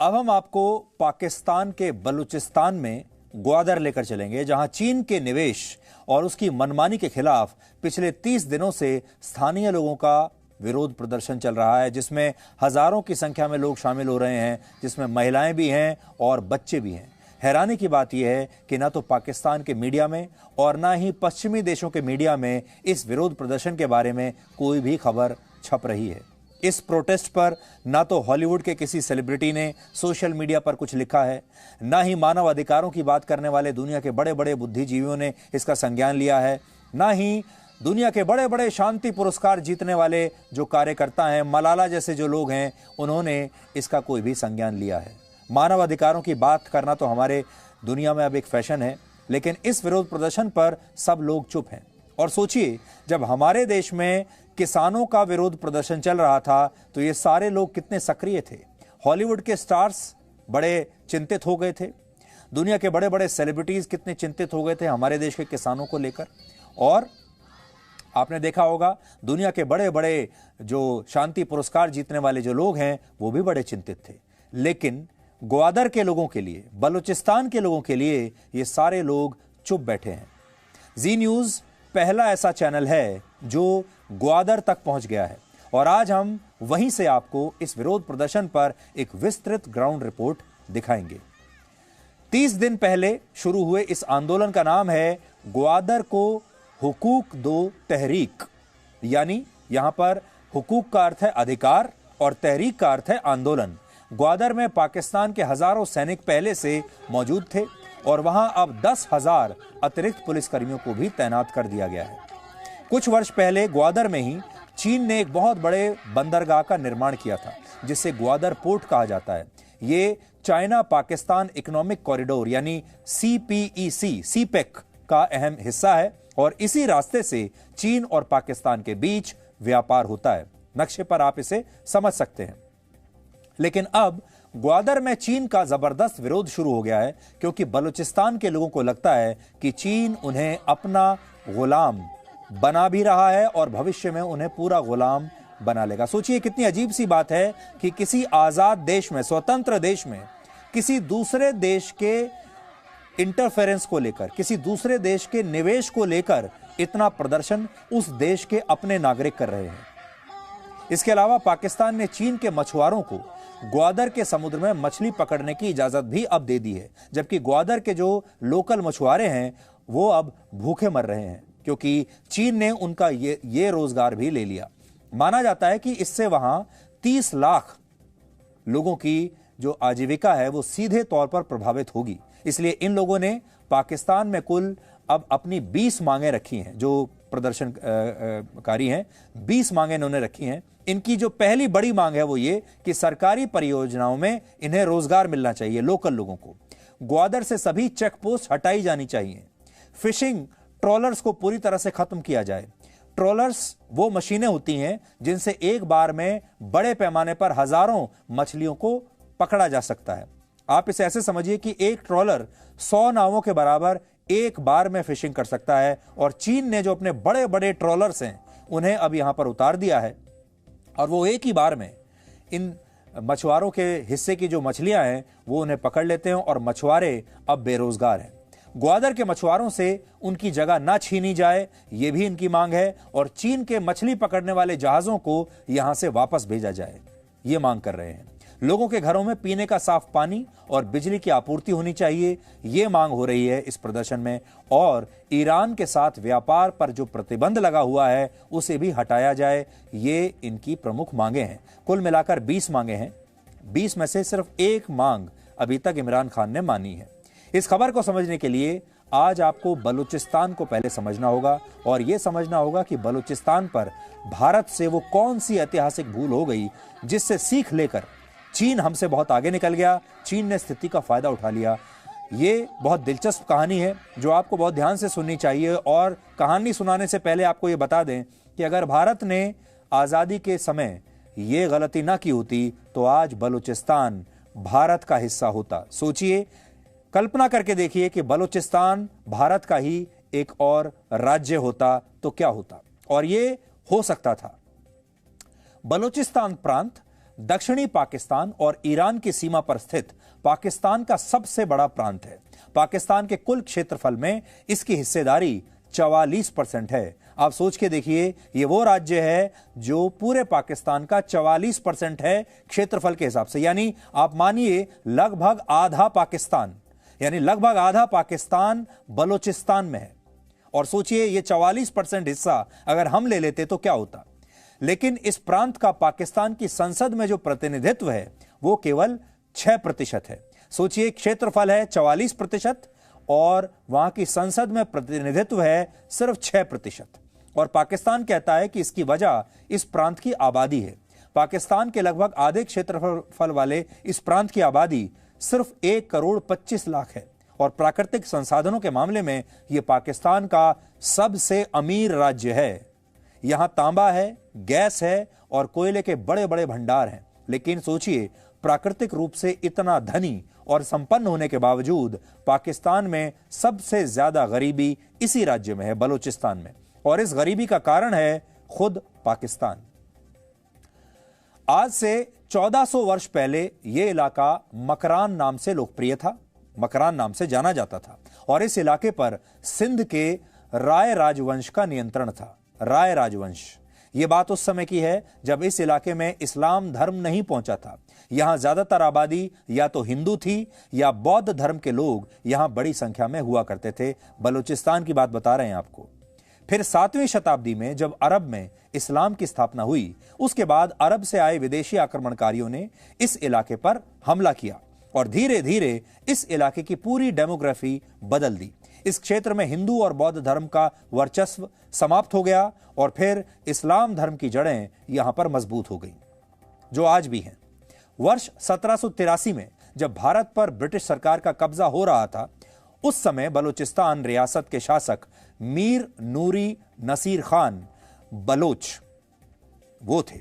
अब हम आपको पाकिस्तान के बलूचिस्तान में ग्वादर लेकर चलेंगे, जहां चीन के निवेश और उसकी मनमानी के खिलाफ पिछले 30 दिनों से स्थानीय लोगों का विरोध प्रदर्शन चल रहा है, जिसमें हजारों की संख्या में लोग शामिल हो रहे हैं, जिसमें महिलाएं भी हैं और बच्चे भी हैं। हैरानी की बात यह है कि न तो पाकिस्तान के मीडिया में और न ही पश्चिमी देशों के मीडिया में इस विरोध प्रदर्शन के बारे में कोई भी खबर छप रही है। इस प्रोटेस्ट पर ना तो हॉलीवुड के किसी सेलिब्रिटी ने सोशल मीडिया पर कुछ लिखा है, ना ही मानव अधिकारों की बात करने वाले दुनिया के बड़े बड़े बुद्धिजीवियों ने इसका संज्ञान लिया है, ना ही दुनिया के बड़े बड़े शांति पुरस्कार जीतने वाले जो कार्यकर्ता हैं, मलाला जैसे जो लोग हैं, उन्होंने इसका कोई भी संज्ञान लिया है। मानव अधिकारों की बात करना तो हमारे दुनिया में अब एक फैशन है, लेकिन इस विरोध प्रदर्शन पर सब लोग चुप हैं। और सोचिए, जब हमारे देश में किसानों का विरोध प्रदर्शन चल रहा था तो ये सारे लोग कितने सक्रिय थे। हॉलीवुड के स्टार्स बड़े चिंतित हो गए थे, दुनिया के बड़े बड़े सेलिब्रिटीज कितने चिंतित हो गए थे हमारे देश के किसानों को लेकर। और आपने देखा होगा, दुनिया के बड़े बड़े जो शांति पुरस्कार जीतने वाले जो लोग हैं वो भी बड़े चिंतित थे। लेकिन ग्वादर के लोगों के लिए, बलूचिस्तान के लोगों के लिए ये सारे लोग चुप बैठे हैं। जी न्यूज पहला ऐसा चैनल है जो ग्वादर तक पहुंच गया है और आज हम वहीं से आपको इस विरोध प्रदर्शन पर एक विस्तृत ग्राउंड रिपोर्ट दिखाएंगे। 30 दिन पहले शुरू हुए इस आंदोलन का नाम है ग्वादर को हुकूक दो तहरीक, यानी यहां पर हुकूक का अर्थ है अधिकार और तहरीक का अर्थ है आंदोलन। ग्वादर में पाकिस्तान के हजारों सैनिक पहले से मौजूद थे और वहां अब 10,000 अतिरिक्त पुलिसकर्मियों को भी तैनात कर दिया गया है। कुछ वर्ष पहले ग्वादर में ही चीन ने एक बहुत बड़े बंदरगाह का निर्माण किया था, जिसे ग्वादर पोर्ट कहा जाता है। ये चाइना पाकिस्तान इकोनॉमिक कॉरिडोर यानी सीपीईसी का अहम हिस्सा है और इसी रास्ते से चीन और पाकिस्तान के बीच व्यापार होता है। नक्शे पर आप इसे समझ सकते हैं। लेकिन अब ग्वादर में चीन का जबरदस्त विरोध शुरू हो गया है, क्योंकि बलूचिस्तान के लोगों को लगता है कि चीन उन्हें अपना गुलाम बना भी रहा है और भविष्य में उन्हें पूरा गुलाम बना लेगा। सोचिए, कितनी अजीब सी बात है कि किसी आजाद देश में, स्वतंत्र देश में, किसी दूसरे देश के इंटरफेरेंस को लेकर, किसी दूसरे देश के निवेश को लेकर इतना प्रदर्शन उस देश के अपने नागरिक कर रहे हैं। इसके अलावा पाकिस्तान ने चीन के मछुआरों को ग्वादर के समुद्र में मछली पकड़ने की इजाजत भी अब दे दी है, जबकि ग्वादर के जो लोकल मछुआरे हैं वो अब भूखे मर रहे हैं, क्योंकि चीन ने उनका ये रोजगार भी ले लिया। माना जाता है कि इससे वहां 30 लाख लोगों की जो आजीविका है वो सीधे तौर पर प्रभावित होगी। इसलिए इन लोगों ने पाकिस्तान में कुल अब अपनी 20 मांगें रखी हैं। जो प्रदर्शनकारी हैं, 20 मांगें इन्होंने रखी हैं। इनकी जो पहली बड़ी मांग है वो ये कि सरकारी परियोजनाओं में इन्हें रोजगार मिलना चाहिए, लोकल लोगों को। ग्वादर से सभी चेक पोस्ट हटाई जानी चाहिए। फिशिंग ट्रॉलर्स को पूरी तरह से खत्म किया जाए। ट्रॉलर्स वो मशीनें होती हैं जिनसे एक बार में बड़े पैमाने पर हजारों मछलियों को पकड़ा जा सकता है। आप इसे ऐसे समझिए कि एक ट्रॉलर 100 नावों के बराबर एक बार में फिशिंग कर सकता है। और चीन ने जो अपने बड़े बड़े ट्रॉलर्स हैं उन्हें अब यहां पर उतार दिया है और वो एक ही बार में इन मछुआरों के हिस्से की जो मछलियां हैं वो उन्हें पकड़ लेते हैं और मछुआरे अब बेरोजगार हैं। ग्वादर के मछुआरों से उनकी जगह ना छीनी जाए, ये भी इनकी मांग है, और चीन के मछली पकड़ने वाले जहाजों को यहां से वापस भेजा जाए, ये मांग कर रहे हैं। लोगों के घरों में पीने का साफ पानी और बिजली की आपूर्ति होनी चाहिए, ये मांग हो रही है इस प्रदर्शन में। और ईरान के साथ व्यापार पर जो प्रतिबंध लगा हुआ है उसे भी हटाया जाए, ये इनकी प्रमुख मांगे हैं। कुल मिलाकर 20 मांगे हैं। 20 में से सिर्फ एक मांग अभी तक इमरान खान ने मानी है। इस खबर को समझने के लिए आज आपको बलूचिस्तान को पहले समझना होगा और यह समझना होगा कि बलूचिस्तान पर भारत से वो कौन सी ऐतिहासिक भूल हो गई जिससे सीख लेकर चीन हमसे बहुत आगे निकल गया, चीन ने स्थिति का फायदा उठा लिया। ये बहुत दिलचस्प कहानी है जो आपको बहुत ध्यान से सुननी चाहिए। और कहानी सुनाने से पहले आपको ये बता दें कि अगर भारत ने आजादी के समय ये गलती ना की होती तो आज बलूचिस्तान भारत का हिस्सा होता। सोचिए, कल्पना करके देखिए कि बलूचिस्तान भारत का ही एक और राज्य होता तो क्या होता। और ये हो सकता था। बलूचिस्तान प्रांत दक्षिणी पाकिस्तान और ईरान की सीमा पर स्थित पाकिस्तान का सबसे बड़ा प्रांत है। पाकिस्तान के कुल क्षेत्रफल में इसकी हिस्सेदारी 44% है। आप सोच के देखिए, ये वो राज्य है जो पूरे पाकिस्तान का 44% है क्षेत्रफल के हिसाब से, यानी आप मानिए लगभग आधा पाकिस्तान, यानी लगभग आधा पाकिस्तान बलूचिस्तान में है। और सोचिए ये 44% हिस्सा अगर हम ले लेते तो क्या होता। लेकिन इस प्रांत का पाकिस्तान की संसद में जो प्रतिनिधित्व है वो केवल 6% है। सोचिए क्षेत्रफल है 44% और वहां की संसद में प्रतिनिधित्व है सिर्फ 6%। और पाकिस्तान कहता है कि इसकी वजह इस प्रांत की आबादी है। पाकिस्तान के लगभग आधे क्षेत्रफल वाले इस प्रांत की आबादी सिर्फ 1,25,00,000 है और प्राकृतिक संसाधनों के मामले में यह पाकिस्तान का सबसे अमीर राज्य है। यहां तांबा है, गैस है और कोयले के बड़े बड़े भंडार हैं। लेकिन सोचिए, प्राकृतिक रूप से इतना धनी और संपन्न होने के बावजूद पाकिस्तान में सबसे ज्यादा गरीबी इसी राज्य में है, बलूचिस्तान में। और इस गरीबी का कारण है खुद पाकिस्तान। आज से 1400 वर्ष पहले यह इलाका मकरान नाम से लोकप्रिय था, मकरान नाम से जाना जाता था। और इस इलाके पर सिंध के राय राजवंश का नियंत्रण था। राय राजवंश, यह बात उस समय की है जब इस इलाके में इस्लाम धर्म नहीं पहुंचा था। यहां ज्यादातर आबादी या तो हिंदू थी या बौद्ध धर्म के लोग यहां बड़ी संख्या में हुआ करते थे। बलूचिस्तान की बात बता रहे हैं आपको। फिर 7वीं शताब्दी में जब अरब में इस्लाम की स्थापना हुई, उसके बाद अरब से आए विदेशी आक्रमणकारियों ने इस इलाके पर हमला किया और धीरे धीरे इस इलाके की पूरी डेमोग्राफी बदल दी। इस क्षेत्र में हिंदू और बौद्ध धर्म का वर्चस्व समाप्त हो गया और फिर इस्लाम धर्म की जड़ें यहां पर मजबूत हो गई, जो आज भी हैं। वर्ष 1783 में जब भारत पर ब्रिटिश सरकार का कब्जा हो रहा था, उस समय बलूचिस्तान रियासत के शासक मीर नूरी नसीर खान बलोच वो थे।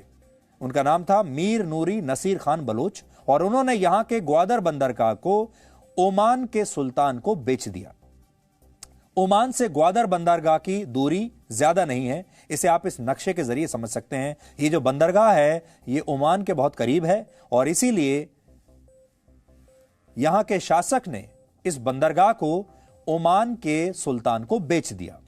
उनका नाम था मीर नूरी नसीर खान बलोच और उन्होंने यहां के ग्वादर बंदरगाह को ओमान के सुल्तान को बेच दिया। ओमान से ग्वादर बंदरगाह की दूरी ज्यादा नहीं है, इसे आप इस नक्शे के जरिए समझ सकते हैं। ये जो बंदरगाह है ये ओमान के बहुत करीब है और इसीलिए यहां के शासक ने इस बंदरगाह को ओमान के सुल्तान को बेच दिया।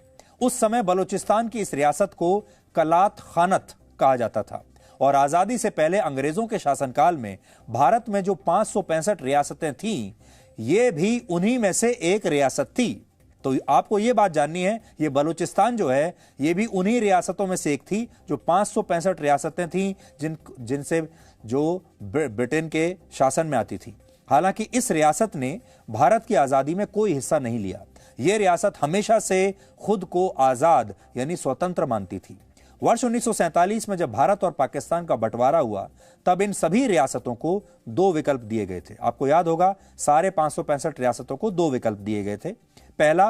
उस समय बलूचिस्तान की इस रियासत को कलात खानत कहा जाता था और आजादी से पहले अंग्रेजों के शासनकाल में भारत में जो 565 रियासतें थीं, ये भी उन्हीं में से एक रियासत थी। तो आपको यह बात जाननी है, ये बलूचिस्तान जो है ये भी उन्हीं रियासतों में से एक थी जो 565 रियासतें थीं जिनसे जो ब्रिटेन के शासन में आती थी। हालांकि इस रियासत ने भारत की आजादी में कोई हिस्सा नहीं लिया। यह रियासत हमेशा से खुद को आजाद यानी स्वतंत्र मानती थी। वर्ष 1947 में जब भारत और पाकिस्तान का बंटवारा हुआ, तब इन सभी रियासतों को 2 विकल्प दिए गए थे। आपको याद होगा, सारे 565 रियासतों को 2 विकल्प दिए गए थे। पहला,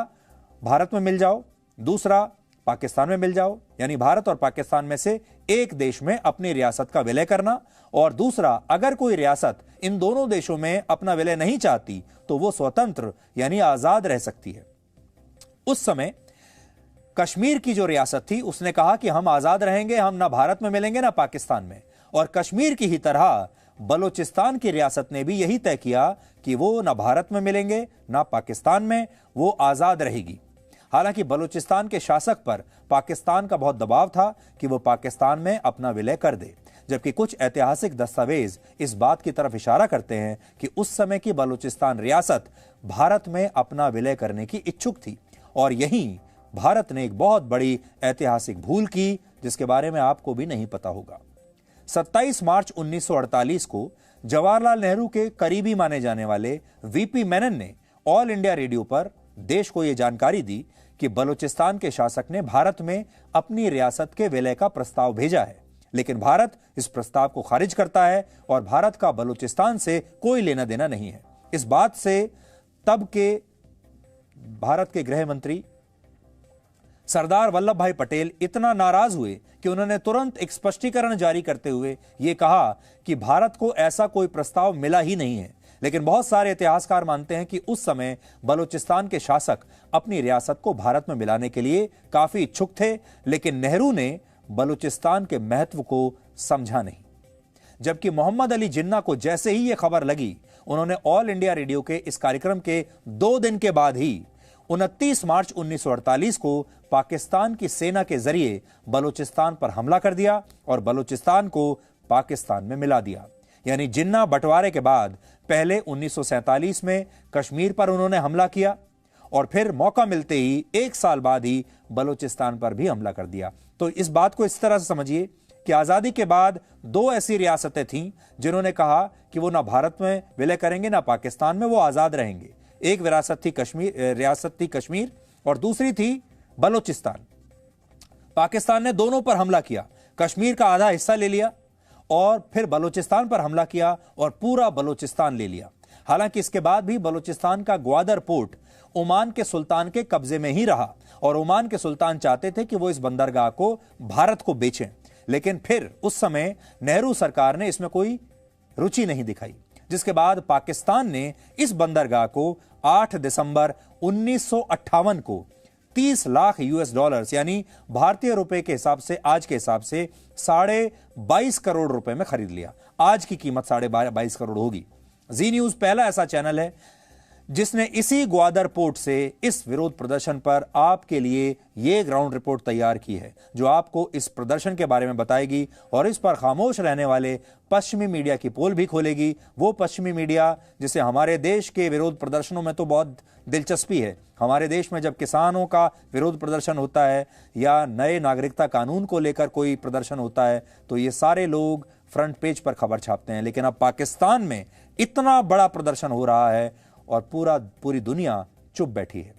भारत में मिल जाओ, दूसरा पाकिस्तान में मिल जाओ, यानी भारत और पाकिस्तान में से एक देश में अपनी रियासत का विलय करना, और दूसरा, अगर कोई रियासत इन दोनों देशों में अपना विलय नहीं चाहती तो वो स्वतंत्र यानी आजाद रह सकती है। उस समय कश्मीर की जो रियासत थी उसने कहा कि हम आजाद रहेंगे, हम ना भारत में मिलेंगे ना पाकिस्तान में। और कश्मीर की ही तरह बलूचिस्तान की रियासत ने भी यही तय किया कि वो ना भारत में मिलेंगे ना पाकिस्तान में, वो आजाद रहेगी। हालांकि बलूचिस्तान के शासक पर पाकिस्तान का बहुत दबाव था कि वो पाकिस्तान में अपना विलय कर दे, जबकि कुछ ऐतिहासिक दस्तावेज इस बात की तरफ इशारा करते हैं कि उस समय की बलूचिस्तान रियासत भारत में अपना विलय करने की इच्छुक थी। और यहीं भारत ने एक बहुत बड़ी ऐतिहासिक भूल की जिसके बारे में आपको भी नहीं पता होगा। 27 मार्च 1948 को जवाहरलाल नेहरू के करीबी माने जाने वाले वीपी मेनन ने ऑल इंडिया रेडियो पर देश को यह जानकारी दी कि बलूचिस्तान के शासक ने भारत में अपनी रियासत के विलय का प्रस्ताव भेजा है, लेकिन भारत इस प्रस्ताव को खारिज करता है और भारत का बलूचिस्तान से कोई लेना देना नहीं है। इस बात से तब के भारत के गृह मंत्री सरदार वल्लभ भाई पटेल इतना नाराज हुए कि उन्होंने तुरंत एक स्पष्टीकरण जारी करते हुए यह कहा कि भारत को ऐसा कोई प्रस्ताव मिला ही नहीं है। लेकिन बहुत सारे इतिहासकार मानते हैं कि उस समय बलूचिस्तान के शासक अपनी रियासत को भारत में मिलाने के लिए काफी इच्छुक थे, लेकिन नेहरू ने बलूचिस्तान के महत्व को समझा नहीं। जबकि मोहम्मद अली जिन्ना को जैसे ही यह खबर लगी, उन्होंने ऑल इंडिया रेडियो के इस कार्यक्रम के 2 दिन के बाद ही 29 मार्च 1948 को पाकिस्तान की सेना के जरिए बलूचिस्तान पर हमला कर दिया और बलूचिस्तान को पाकिस्तान में मिला दिया। यानी जिन्ना बंटवारे के बाद पहले 1947 में कश्मीर पर उन्होंने हमला किया और फिर मौका मिलते ही 1 साल बाद ही बलूचिस्तान पर भी हमला कर दिया। तो इस बात को इस तरह से समझिए कि आजादी के बाद 2 ऐसी रियासतें थीं जिन्होंने कहा कि वो ना भारत में विलय करेंगे ना पाकिस्तान में, वो आजाद रहेंगे। एक रियासत थी कश्मीर और दूसरी थी बलूचिस्तान। पाकिस्तान ने दोनों पर हमला किया, कश्मीर का आधा हिस्सा ले लिया और फिर बलूचिस्तान पर हमला किया और पूरा बलूचिस्तान ले लिया। हालांकि इसके बाद भी बलूचिस्तान का ग्वादर पोर्ट ओमान के सुल्तान के कब्जे में ही रहा और ओमान के सुल्तान चाहते थे कि वो इस बंदरगाह को भारत को बेचें, लेकिन फिर उस समय नेहरू सरकार ने इसमें कोई रुचि नहीं दिखाई, जिसके बाद पाकिस्तान ने इस बंदरगाह को 8 दिसंबर 1958 को 30 लाख $, यानी भारतीय रुपए के हिसाब से, आज के हिसाब से 22.5 करोड़ रुपए में खरीद लिया। आज की कीमत 22.5 करोड़ होगी। जी न्यूज पहला ऐसा चैनल है जिसने इसी ग्वादर पोर्ट से इस विरोध प्रदर्शन पर आपके लिए यह ग्राउंड रिपोर्ट तैयार की है, जो आपको इस प्रदर्शन के बारे में बताएगी और इस पर खामोश रहने वाले पश्चिमी मीडिया की पोल भी खोलेगी। वो पश्चिमी मीडिया जिसे हमारे देश के विरोध प्रदर्शनों में तो बहुत दिलचस्पी है। हमारे देश में जब किसानों का विरोध प्रदर्शन होता है या नए नागरिकता कानून को लेकर कोई प्रदर्शन होता है तो ये सारे लोग फ्रंट पेज पर खबर छापते हैं, लेकिन अब पाकिस्तान में इतना बड़ा प्रदर्शन हो रहा है और पूरी दुनिया चुप बैठी है।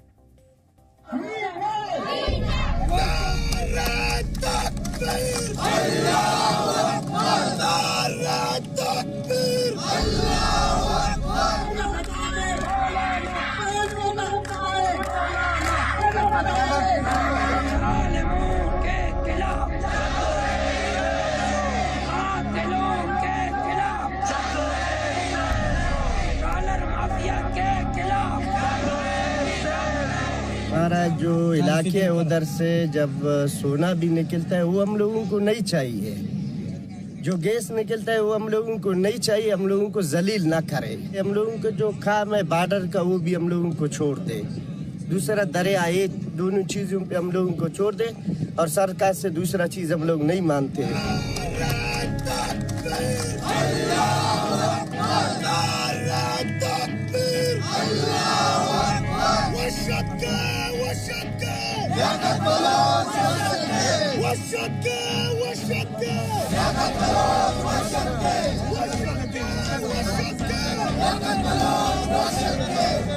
हमारा जो इलाके है उधर से जब सोना भी निकलता है वो हम लोगों को नहीं चाहिए, जो गैस निकलता है वो हम लोगों को नहीं चाहिए। हम लोगों को जलील ना करे। हम लोगों को जो काम है बॉर्डर का वो भी हम लोगों को छोड़ दे। दूसरा दरिया, ये दोनों चीजों पे हम लोगों को छोड़ दे और सरकार से दूसरा चीज हम लोग नहीं मानते।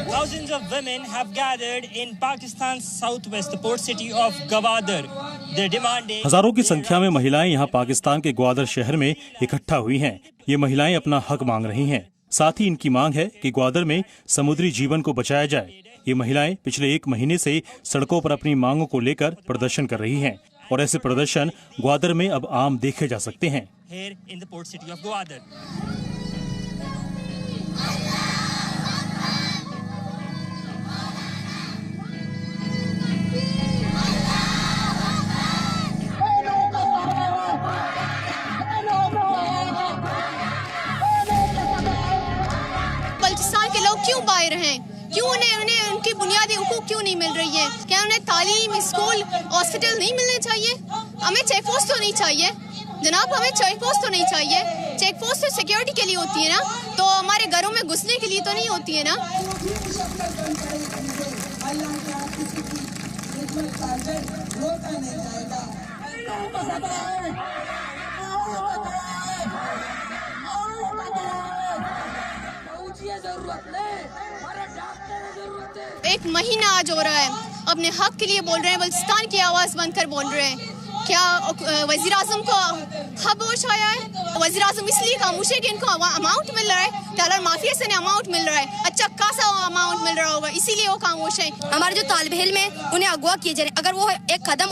Thousands of women have gathered in Pakistan's southwest port city of Gwadar. Their demand is हजारों की संख्या में महिलाएं यहां पाकिस्तान के ग्वादर शहर में इकट्ठा हुई हैं। ये महिलाएं अपना हक मांग रही हैं। साथ ही इनकी मांग है कि ग्वादर में समुद्री जीवन को बचाया जाए। ये महिलाएं पिछले 1 महीने से सड़कों पर अपनी मांगों को लेकर प्रदर्शन कर रही हैं और ऐसे प्रदर्शन ग्वादर में अब आम देखे जा सकते हैं। here in the port city of Gwadar. Balochistan के लोग क्यों बाहर हैं? क्यों उन्हें उनकी बुनियादी हुकूक क्यों नहीं मिल रही है? क्या उन्हें तालीम, स्कूल, हॉस्पिटल नहीं मिलने चाहिए? हमें चेक पोस्ट तो नहीं चाहिए जनाब, हमें चेक पोस्ट तो नहीं चाहिए। चेक पोस्ट तो सिक्योरिटी के लिए होती है ना, तो हमारे घरों में घुसने के लिए तो नहीं होती है ना। एक महीना आज हो रहा है, अपने हक के लिए बोल रहे हैं, बलूचिस्तान की आवाज़ बनकर बोल रहे हैं। क्या वज़ीर आज़म को खबोश आया है? वज़ीर आज़म इसलिए खामोश है कि इनको अमाउंट मिल रहा है, डॉलर माफिया से अमाउंट मिल रहा है, अच्छा खासा अमाउंट मिल रहा होगा, इसीलिए वो खामोश है। हमारे जो तालिब इल्म है उन्हें अगवा किए जा रहे हैं। अगर वो एक कदम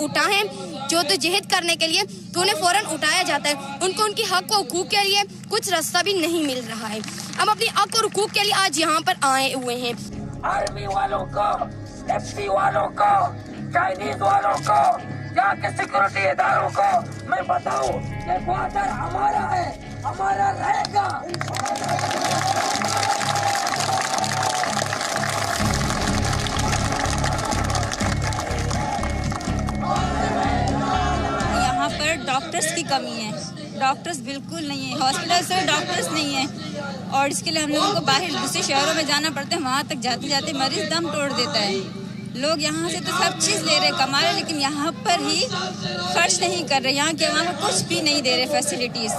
उठाएं जो तो जिहाद करने के लिए, तो उन्हें फौरन उठाया जाता है। उनको उनकी हक और हुकूक के लिए कुछ रास्ता भी नहीं मिल रहा है। हम अपनी हक और हुकूक के लिए आज यहाँ पर आए हुए हैं। आर्मी वालों को, एफसी वालों को, चाइनीज वालों को यहाँ के सिक्योरिटी इदारों को मैं बताऊं कि ग्वादर हमारा है, हमारा रहेगा। यहाँ पर डॉक्टर्स की कमी है, डॉक्टर्स बिल्कुल नहीं है, हॉस्पिटल से डॉक्टर्स नहीं है और इसके लिए हम लोगों को बाहर दूसरे शहरों में जाना पड़ता है। वहाँ तक जाते जाते मरीज दम तोड़ देता है। लोग यहाँ से तो सब चीज़ ले रहे, कमा रहे, लेकिन यहाँ पर ही खर्च नहीं कर रहे। यहाँ के वहाँ कुछ भी नहीं दे रहे फैसिलिटीज।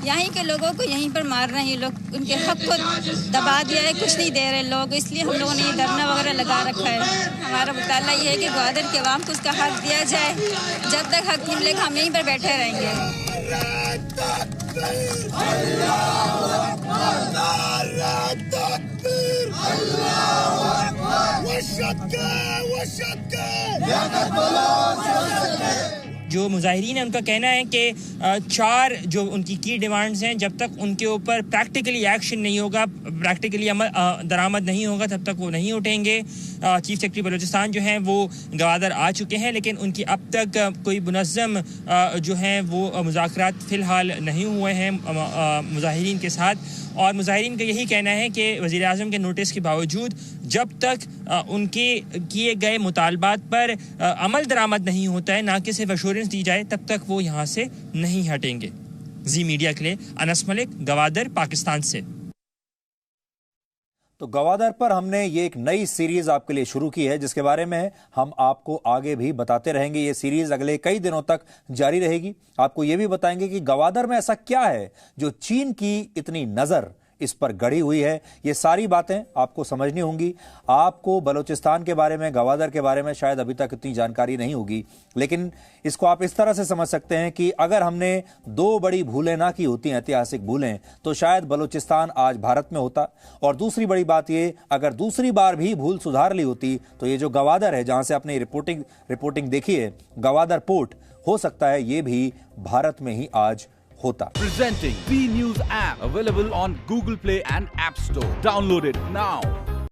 यहीं के लोगों को यहीं पर मार रहे हैं ये लोग, उनके हक को दबा दिया है, कुछ नहीं दे रहे लोग। इसलिए हम लोगों ने ये धरना वगैरह लगा रखा है। हमारा मुताला ये है कि ग्वादर के अवाम को उसका हक दिया जाए। जब तक हक नहीं मिलेगा हम यहीं पर बैठे रहेंगे। जो मुजाहिरीन है उनका कहना है कि 4 जो उनकी की डिमांड्स हैं, जब तक उनके ऊपर प्रैक्टिकली एक्शन नहीं होगा, प्रैक्टिकली अमल दरामद नहीं होगा, तब तक वो नहीं उठेंगे। चीफ सेक्रेटरी बलूचिस्तान जो हैं वो गवादर आ चुके हैं, लेकिन उनकी अब तक कोई मुनज़्ज़म जो हैं वो मुज़ाकरात फ़िलहाल नहीं हुए हैं मुजाहिरीन के साथ। और मुजाहिरीन का यही कहना है कि वज़ीर आज़म के नोटिस के बावजूद जब तक उनके किए गए मुतालबात पर अमल दरामद नहीं होता है, ना कि सिर्फ एश्योरेंस दी जाए, तब तक वो यहाँ से नहीं हटेंगे। जी मीडिया के लिए अनस मलिक, गवादर, पाकिस्तान से। तो गवादर पर हमने ये एक नई सीरीज आपके लिए शुरू की है, जिसके बारे में हम आपको आगे भी बताते रहेंगे। ये सीरीज अगले कई दिनों तक जारी रहेगी। आपको ये भी बताएंगे कि गवादर में ऐसा क्या है जो चीन की इतनी नजर इस पर गड़ी हुई है। ये सारी बातें आपको समझनी होंगी। आपको बलूचिस्तान के बारे में, गवादर के बारे में शायद अभी तक इतनी जानकारी नहीं होगी, लेकिन इसको आप इस तरह से समझ सकते हैं कि अगर हमने 2 बड़ी भूलें ना की होती, ऐतिहासिक भूलें, तो शायद बलूचिस्तान आज भारत में होता। और दूसरी बड़ी बात ये, अगर दूसरी बार भी भूल सुधार ली होती तो ये जो गवादर है, जहां से आपने रिपोर्टिंग देखी है, गवादर पोर्ट, हो सकता है ये भी भारत में ही आज होता। Presenting B News app available on Google Play and App Store. Download it now.